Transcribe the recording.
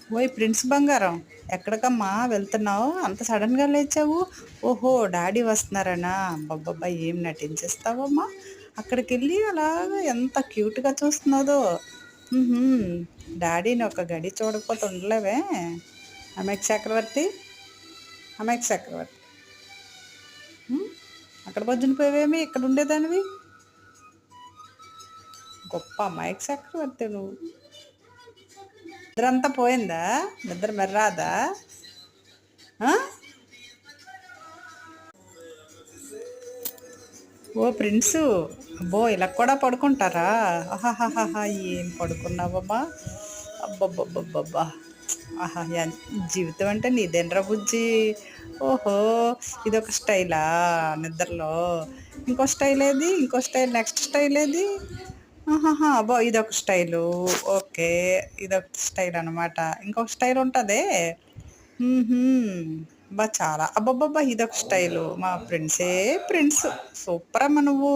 ఓయ్ ప్రిన్స్ బంగారం, ఎక్కడికమ్మా వెళ్తున్నావు? అంత సడన్‌గా లేచావు? ఓహో! డాడీ వస్తున్నారనా? అబ్బబ్బబ్బా! ఏం నటించేస్తావమ్మా? అక్కడికెళ్ళి అలాగా ఎంత క్యూట్‌గా చూస్తున్నాదో. హుహు. డాడీని ఒక గడి చూడకపోతే ఉండలేవే? అమాయక చక్రవర్తి, అమాయక చక్రవర్తి. హ్మ్. అక్కడ బజ్జునిపోయావేమి? ఇక్కడ ఉండేదానివి? గొప్ప అమాయక చక్రవర్తి నువ్వు. నిద్రంతా పోయిందా? నిద్ర మెర్రాదా? ఆ? ఓ ప్రిన్సు, అబ్బో ఇలా కూడా పడుకుంటారా? ఆహాహాహా, ఏం పడుకున్నావమ్మా? అబ్బబ్బబ్బబ్బబ్బా! ఆహా, జీవితం అంటే నీదేనరా బుజ్జి. ఓహో, ఇదొక స్టైలా నిద్రలో? ఇంకో స్టైల్ ఏది? ఇంకో స్టైల్, నెక్స్ట్ స్టైల్ ఏది? ఆహాహా, అబ్బో ఇదొక స్టైలు. ఓకే, ఇదొక స్టైల్ అనమాట. ఇంకొక స్టైల్ ఉంటదే. హుహు. చాలా అబ్బబ్బబ్బా! ఇదొక స్టైలు. మా ప్రిన్సే ప్రిన్స్. సూపరమ్మ నువ్వు.